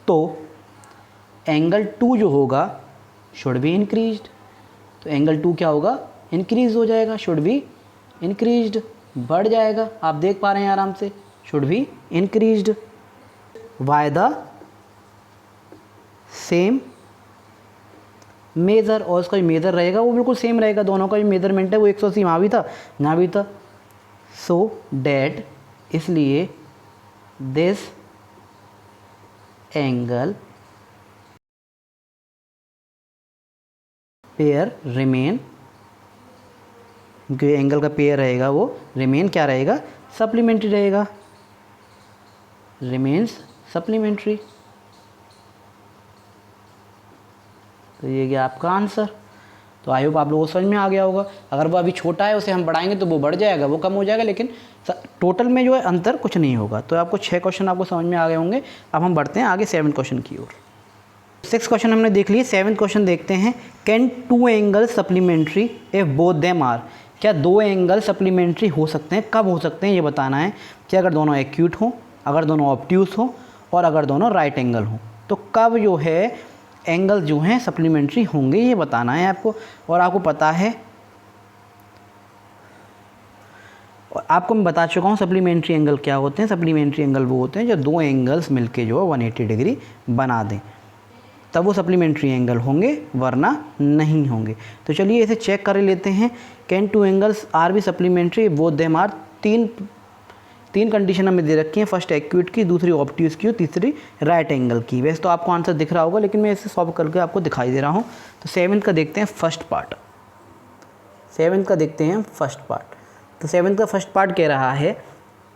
तो एंगल 2 जो होगा शुड बी इंक्रीज्ड। तो एंगल 2 क्या होगा? इंक्रीज हो जाएगा, शुड बी इंक्रीज्ड, बढ़ जाएगा। आप देख पा रहे हैं आराम से, should be increased by the same measure. और उसका जो मेज़र रहेगा वो बिल्कुल सेम रहेगा, दोनों का जो मेज़रमेंट है वो 180 वहाँ भी था, यहाँ भी था। सो डैट, इसलिए दिस एंगल पेयर रिमेन क्योंकि एंगल का पेयर रहेगा वो रिमेन क्या रहेगा, सप्लीमेंट्री रहेगा, रिमेन्स सप्लीमेंट्री। तो ये गया आपका आंसर। तो आई होप आप लोगों को समझ में आ गया होगा। अगर वो अभी छोटा है उसे हम बढ़ाएंगे तो वो बढ़ जाएगा, वो कम हो जाएगा, लेकिन टोटल में जो है अंतर कुछ नहीं होगा। तो आपको 6 क्वेश्चन आपको समझ में आ गए होंगे। अब हम बढ़ते हैं आगे 7 क्वेश्चन की ओर। 6 क्वेश्चन हमने देख लिए, 7 क्वेश्चन देखते हैं। Can 2 angle supplementary if both them are, क्या 2 एंगल सप्लीमेंट्री हो सकते हैं, कब हो सकते हैं ये बताना है। कि अगर दोनों एक्यूट हों, अगर दोनों ऑब्ट्यूस हों और अगर दोनों राइट एंगल हों, तो कब जो है एंगल जो हैं सप्लीमेंट्री होंगे ये बताना है आपको। और आपको पता है, और आपको मैं बता चुका हूँ सप्लीमेंट्री एंगल क्या होते हैं। सप्लीमेंट्री एंगल वो होते हैं जब 2 एंगल्स मिलके जो है 180 डिग्री बना दें, तब वो सप्लीमेंट्री एंगल होंगे, वरना नहीं होंगे। तो चलिए इसे चेक कर लेते हैं। Can 2 angles are be supplementary both them are, तीन कंडीशन हमें दे रखी हैं। फर्स्ट एक्यूट की, दूसरी ऑब्ट्यूस की और तीसरी राइट एंगल की। वैसे तो आपको आंसर दिख रहा होगा, लेकिन मैं इसे सॉल्व करके आपको दिखाई दे रहा हूँ। तो 7 का देखते हैं फर्स्ट पार्ट। 7 का देखते हैं फर्स्ट पार्ट। तो 7 का फर्स्ट पार्ट कह रहा है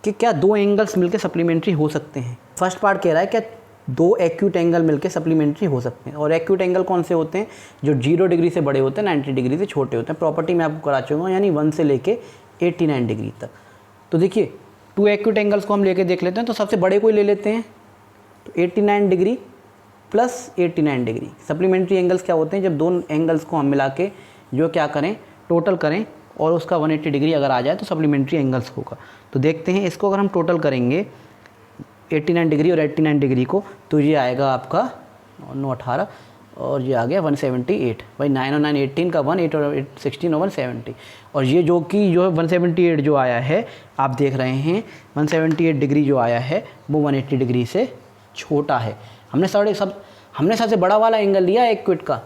कि क्या 2 एंगल्स मिलकर सप्लीमेंट्री हो सकते हैं। फर्स्ट पार्ट कह रहा है क्या 2 एक्यूट एंगल मिलकर सप्लीमेंट्री हो सकते हैं। और एक्यूट एंगल कौन से होते हैं, जो 0 डिग्री से बड़े होते हैं, 90 डिग्री से छोटे होते हैं। प्रॉपर्टी मैं आपको करा चुका हूँ, यानी 1 से लेके 89 डिग्री तक। तो देखिए 2 एक्यूट एंगल्स को हम लेके देख लेते हैं। तो सबसे बड़े को ही ले लेते हैं। तो 89 degree plus 89 degree supplementary angles क्या होते हैं, जब 2 एंगल्स को हम मिला के जो क्या करें, टोटल करें और उसका 180 डिग्री अगर आ जाए तो सप्लीमेंट्री एंगल्स होगा। तो देखते हैं इसको अगर हम टोटल करेंगे 89 डिग्री और 89 डिग्री को, तो ये आएगा आपका 9 18 और ये आ गया 178। भाई 9 और 9 18 का 1, 8 और 8 16 और 170। और ये जो कि जो है 178 जो आया है, आप देख रहे हैं 178 डिग्री जो आया है वो 180 डिग्री से छोटा है। हमने सबसे बड़ा वाला एंगल लिया एक्विट का,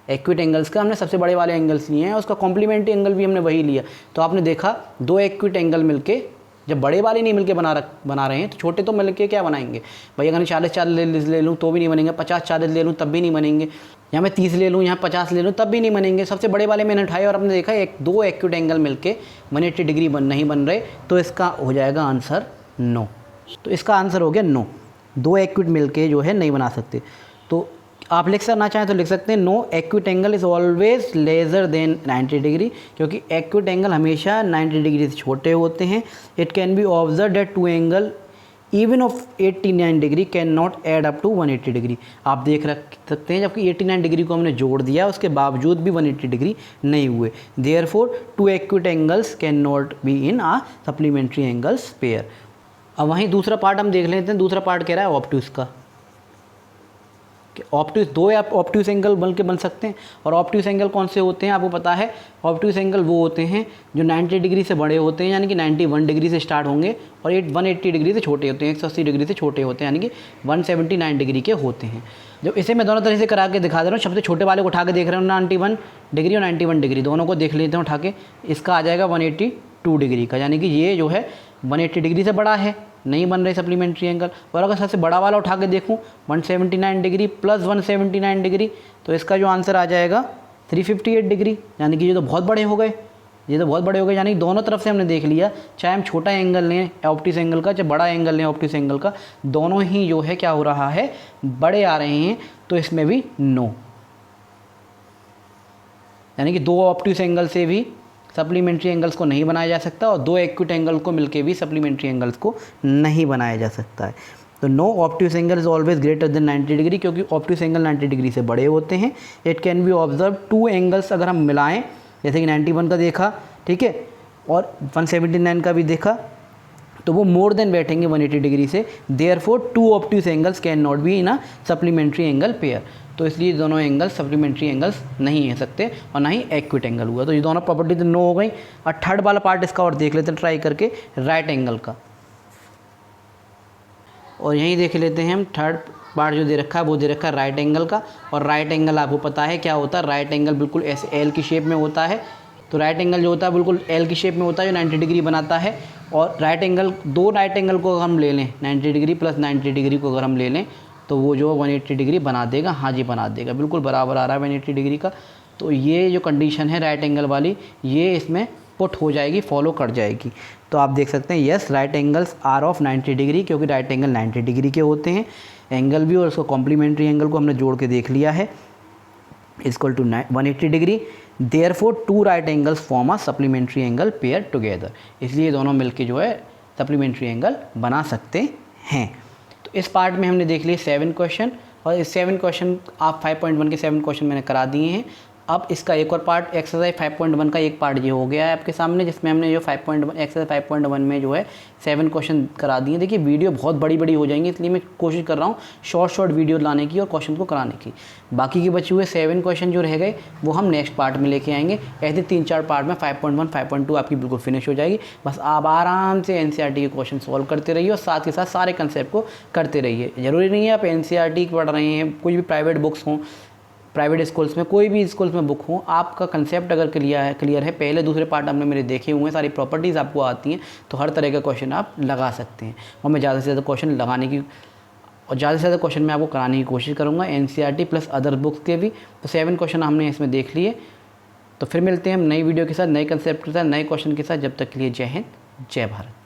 एक्विट एंगल्स का हमने सबसे बड़े वाले एंगल्स लिए हैं। उसका कॉम्प्लीमेंट्री एंगल भी हमने वही लिया। तो आपने देखा 2 एक्विट एंगल मिलके, जब बड़े वाले नहीं मिलके बना रहे हैं तो छोटे तो मिलके क्या बनाएंगे भाई। अगर 40 ले लूँ तो भी नहीं बनेंगे, 50 ले लूँ तब भी नहीं बनेंगे, यहाँ मैं 30 ले लूँ, यहाँ 50 ले लूँ तब भी नहीं बनेंगे। सबसे बड़े वाले मैंने उठाए और आपने देखा 2 एक्यूट एंगल मिलके 180 डिग्री नहीं बन रहे। तो इसका हो जाएगा आंसर 9। तो इसका आंसर हो गया 9। 2 एक्यूट मिलके जो है नहीं बना सकते। तो आप लिख सकना चाहें तो लिख सकते हैं no acute angle is always lesser than 90 degree, क्योंकि एक्यूट एंगल हमेशा 90 डिग्री से छोटे होते हैं। It can be observe that 2 angle even of 89 degree can not add up to 180 degree. आप देख सकते हैं जबकि 89 डिग्री को हमने जोड़ दिया, उसके बावजूद भी 180 डिग्री नहीं हुए। Therefore 2 acute angles can not be in a supplementary angles pair. अब वहीं दूसरा पार्ट हम देख लेते हैं। दूसरा पार्ट कह रहा है ऑब्ट्यूस का, कि ऑब्ट्यूस 2 या ऑब्ट्यूस एंगल बन सकते हैं। और ऑब्ट्यूस एंगल कौन से होते हैं आपको पता है। ऑब्ट्यूस एंगल वो होते हैं जो 90 डिग्री से बड़े होते हैं, यानी कि 91 डिग्री से स्टार्ट होंगे और 180 डिग्री से छोटे होते हैं, 180 डिग्री से छोटे होते हैं, यानी कि 179 डिग्री के होते हैं। जब इसे मैं दोनों तरह से करा के दिखा दे रहा हूँ। सबसे छोटे वाले को उठा के देख रहे हो 91 डिग्री और 91 डिग्री, दोनों को देख लेते हैं उठा के। इसका आ जाएगा 182 डिग्री का, यानी कि ये जो है 180 डिग्री से बड़ा है, नहीं बन रहे सप्लीमेंट्री एंगल। और अगर सबसे बड़ा वाला उठा के देखूँ 179 डिग्री प्लस 179 डिग्री, तो इसका जो आंसर आ जाएगा 358 डिग्री, यानी कि ये तो बहुत बड़े हो गए। ये तो बहुत बड़े हो गए, यानी दोनों तरफ से हमने देख लिया। चाहे हम छोटा एंगल लें ऑप्टिक्स एंगल का, चाहे बड़ा एंगल लें ऑप्टिक्स एंगल का, दोनों ही जो है क्या हो रहा है, बड़े आ रहे हैं। तो इसमें भी नो, यानी कि 2 ऑप्टिक्स एंगल से भी सप्लीमेंट्री एंगल्स को नहीं बनाया जा सकता और 2 एक्यूट एंगल को मिलके भी सप्लीमेंट्री एंगल्स को नहीं बनाया जा सकता है। तो no optics angle is always greater than 90 degree, क्योंकि ऑप्टिक्स एंगल 90 डिग्री से बड़े होते हैं। It can be observe 2 angles अगर हम मिलाएं, जैसे कि 91 का देखा, ठीक है, और 179 का भी देखा, तो वो मोर देन बैठेंगे 180 डिग्री से। Therefore 2 optics angles can not be in a supplementary angle pair. तो इसलिए दोनों एंगल सप्लीमेंट्री एंगल्स नहीं हो सकते और ना ही एक्विट एंगल हुआ। तो ये दोनों प्रॉपर्टी तो नो हो गई। और थर्ड वाला पार्ट इसका और देख लेते हैं ट्राई करके, राइट एंगल का। और यहीं देख लेते हैं हम थर्ड पार्ट जो दे रखा है वो दे रखा है राइट एंगल का। और राइट एंगल आपको पता है क्या होता है, राइट एंगल बिल्कुल ऐसे एल की शेप में होता है। तो राइट एंगल जो होता है बिल्कुल एल की शेप में होता है, जो 90 डिग्री बनाता है। और राइट एंगल, 2 राइट एंगल को हम ले लें, 90 डिग्री प्लस 90 डिग्री को अगर हम ले लें, तो वो जो 180 डिग्री बना देगा। हाँ जी, बना देगा, बिल्कुल बराबर आ रहा है 180 डिग्री का। तो ये जो कंडीशन है राइट एंगल वाली, ये इसमें पुट हो जाएगी, फॉलो कर जाएगी। तो आप देख सकते हैं yes right angles are of 90 degree, क्योंकि राइट एंगल 90 डिग्री के होते हैं। एंगल भी और उसको कॉम्प्लीमेंट्री एंगल को हमने जोड़ के देख लिया है, equal to 180 degree. Therefore two right angles form a supplementary angle pair together, इसलिए दोनों मिलके जो है सप्लीमेंट्री एंगल बना सकते हैं। तो इस पार्ट में हमने देख लिए 7 क्वेश्चन, और इस 7 क्वेश्चन आप 5.1 के 7 क्वेश्चन मैंने करा दिए हैं। अब इसका एक और पार्ट एक्सरसाइज 5.1 का एक पार्ट ये हो गया है आपके सामने, जिसमें हमने जो 5.1 एक्सरसाइज 5.1 में जो है 7 क्वेश्चन करा दिए। देखिए वीडियो बहुत बड़ी बड़ी हो जाएंगी, इसलिए मैं कोशिश कर रहा हूँ शॉर्ट वीडियो लाने की और क्वेश्चन को कराने की। बाकी के बचे हुए 7 क्वेश्चन जो रह गए वो हम नेक्स्ट पार्ट में लेके आएंगे। ऐसे 3-4 पार्ट में 5.1 5.2 आपकी बिल्कुल फिनिश हो जाएगी। बस आप आराम से NCERT के क्वेश्चन सॉल्व करते रहिए और साथ के साथ सारे कंसेप्ट को करते रहिए। ज़रूरी नहीं है आप NCERT पढ़ रहे हैं, कोई भी प्राइवेट बुक्स हों, प्राइवेट स्कूल्स में, कोई भी स्कूल्स में बुक हो, आपका कंसेप्ट अगर क्लियर है, पहले दूसरे पार्ट आपने मेरे देखे हुए हैं, सारी प्रॉपर्टीज़ आपको आती हैं, तो हर तरह का क्वेश्चन आप लगा सकते हैं। और मैं ज़्यादा से ज़्यादा क्वेश्चन लगाने की और ज़्यादा से ज़्यादा क्वेश्चन मैं आपको कराने की कोशिश करूँगा NCERT प्लस अदर बुक्स के भी। तो 7 क्वेश्चन हमने इसमें देख लिए। तो फिर मिलते हैं हम नई वीडियो के साथ, नए कंसेप्ट के साथ, नए क्वेश्चन के साथ। जब तक के लिए जय हिंद, जय भारत।